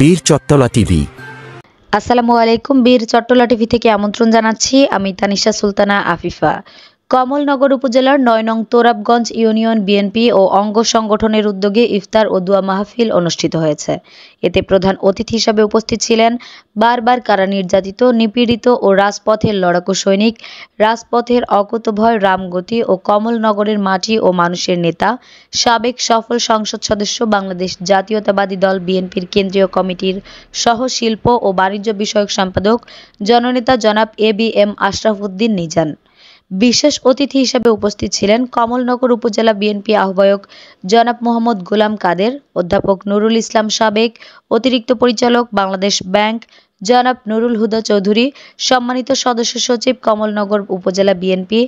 বীর চট্টলা টিভি। আসসালামু আলাইকুম। বীর চট্টলা টিভি থেকে আমন্ত্রণ জানাচ্ছি আমি তানিশা সুলতানা আফিফা। কমলনগর উপজেলার ৯ নং তোরাবগঞ্জ ইউনিয়ন বিএনপি ও অঙ্গ সংগঠনের উদ্যোগে ইফতার ও দোয়া মাহফিল অনুষ্ঠিত হয়েছে। এতে প্রধান অতিথি হিসেবে উপস্থিত ছিলেন বারবার কারা নির্যাতিত, নিপীড়িত ও রাজপথের লড়াকু সৈনিক, রাজপথের অকুতোভয় রামগতি ও কমলনগরের মাটি ও মানুষের নেতা, সাবেক সফল সংসদ সদস্য, বাংলাদেশ জাতীয়তাবাদী দল বিএনপির কেন্দ্রীয় কমিটির সহ শিল্প ও বাণিজ্য বিষয়ক সম্পাদক জননেতা জনাব এবিএম আশরাফ উদ্দিন নিজান। বিশেষ অতিথি হিসেবে উপস্থিত ছিলেন কমলনগর উপজেলা বিএনপি আহ্বায়ক জনাব মোহাম্মদ গোলাম কাদের, অধ্যাপক নুরুল ইসলাম সাবেক, অতিরিক্ত পরিচালক বাংলাদেশ ব্যাংক জনাব নুরুল হুদা চৌধুরী, সম্মানিত সদস্য সচিব কমলনগর উপজেলা বিএনপি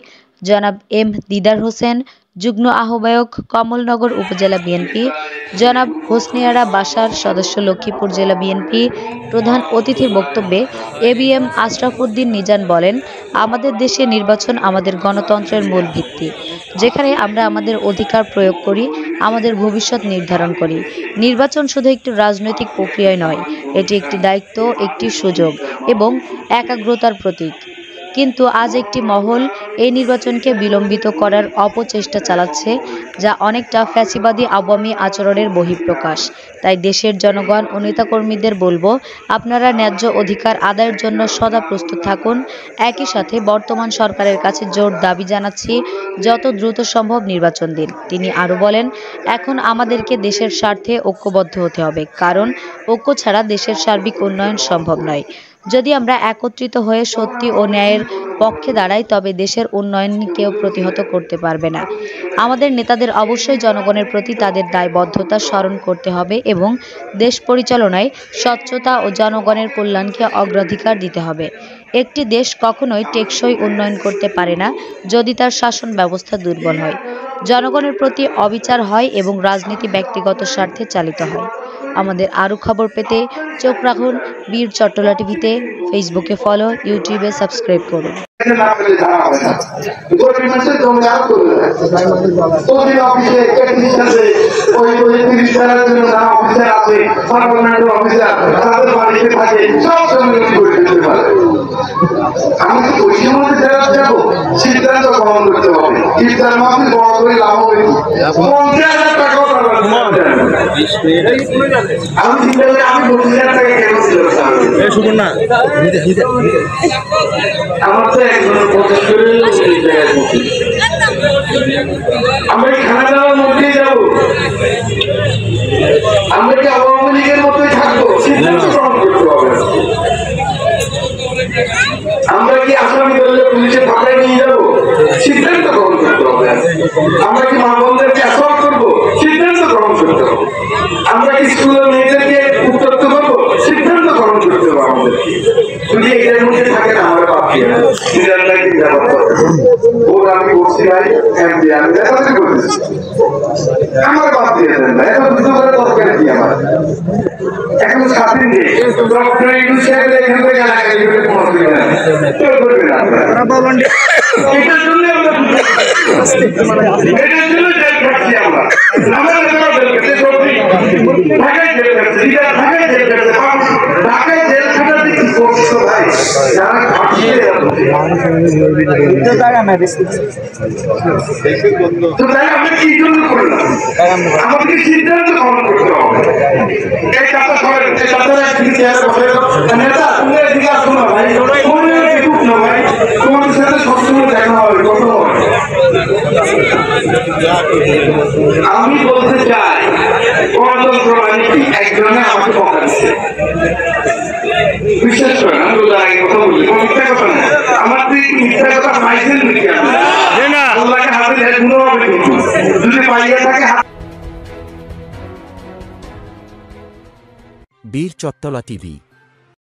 জনাব এম দিদার হোসেন, যুগ্ম আহ্বায়ক কমলনগর উপজেলা বিএনপি জনাব হোসনিয়ারা বাসার, সদস্য লক্ষ্মীপুর জেলা বিএনপি। প্রধান অতিথির বক্তব্যে এবিএম আশরাফ উদ্দিন নিজান বলেন, আমাদের দেশে নির্বাচন আমাদের গণতন্ত্রের মূল ভিত্তি, যেখানে আমরা আমাদের অধিকার প্রয়োগ করি, আমাদের ভবিষ্যৎ নির্ধারণ করি। নির্বাচন শুধু একটি রাজনৈতিক প্রক্রিয়ায় নয়, এটি একটি দায়িত্ব, একটি সুযোগ এবং একাগ্রতার প্রতীক। কিন্তু আজ একটি মহল এই নির্বাচনকে বিলম্বিত করার অপচেষ্টা চালাচ্ছে, যা অনেকটা ফ্যাসিবাদী আওয়ামী আচরণের বহিঃপ্রকাশ। তাই দেশের জনগণ ও নেতাকর্মীদের বলবো, আপনারা ন্যায্য অধিকার আদায়ের জন্য সদা প্রস্তুত থাকুন। একই সাথে বর্তমান সরকারের কাছে জোর দাবি জানাচ্ছি, যত দ্রুত সম্ভব নির্বাচন দিন। তিনি আরও বলেন, এখন আমাদেরকে দেশের স্বার্থে ঐক্যবদ্ধ হতে হবে, কারণ ঐক্য ছাড়া দেশের সার্বিক উন্নয়ন সম্ভব নয়। যদি আমরা একত্রিত হয়ে সত্যি ও ন্যায়ের পক্ষে দাঁড়াই, তবে দেশের উন্নয়ন কেউ প্রতিহত করতে পারবে না। আমাদের নেতাদের অবশ্যই জনগণের প্রতি তাদের দায়বদ্ধতা স্মরণ করতে হবে এবং দেশ পরিচালনায় স্বচ্ছতা ও জনগণের কল্যাণকে অগ্রাধিকার দিতে হবে। একটি দেশ কখনোই টেকসই উন্নয়ন করতে পারে না যদি তার শাসন ব্যবস্থা দুর্বল হয়, জনগণের প্রতি অবিচার হয় এবং রাজনীতি ব্যক্তিগত স্বার্থে চালিত হয়। আমাদের আরও খবর পেতে চোখ রাখুন বীর চট্টলা টিভিতে। ফেসবুকে ফলো, ইউটিউবে সাবস্ক্রাইব করুন। আমি তো পশ্চিম মধ্যে যাবো, সিদ্ধান্ত গ্রহণ করতে হবে। ইফতার মাহফিল বড় করে লাভ হবে 50,000 টাকা। আমি চিন্তা করি আমি 50,000 টাকা কেন ছিল না, আমার তো একজন আমরা খানা দাওয়ার মধ্যেই যাবো, আমরা কি আওয়ামী লীগের মতোই থাকবো? সিদ্ধান্ত গ্রহণ করতে হবে। আমরা কি আসামি করলে পুলিশের ভাড়ায় নিয়ে যাবো? সিদ্ধান্ত গ্রহণ করতে হবে। আমরা কি মা বোনদেরকে অ্যাসল্ট করবো? সিদ্ধান্ত গ্রহণ করতে হবে। আমরা কি স্কুলের মেয়েদেরকে উত্তপ্ত করবো? সিদ্ধান্ত গ্রহণ করতে হবে আমাদের। যদি এটার মধ্যে থাকে না, আমরা বাদ দিয়ে ওর আমি করছি ভাই, আমি দেখাতে করতেছি, আমার বাদ দিয়ে দেন না। এখন বুঝতে পারে দরকার কি আমার। এখন স্বাধীন দেশ, ডক্টর ইউনূস সাহেব এখান থেকে এটার জন্য আমরা কি জন্য করলাম? আমাদেরকে সিদ্ধান্ত গ্রহণ করতে হবে। এই কথা সবাই নেতা তুমি এদিকে আসো না ভাই, না ভাই, তোমাদের সাথে সবসময় দেখা হবে, কথা হবে। আমি বলতে চাই, গণতন্ত্র মানে কি? একজনে আমাকে বকা দিচ্ছে, বিশ্বাস করেন। আমি রোজার আগে কথা বলি, মিথ্যা কথা না। আমার তুই মিথ্যা কথা পাইছেন নাকি? আল্লাহকে হাতে গুলো হবে, কিন্তু যদি পাইয়া থাকে। বীর চট্টলা টিভি।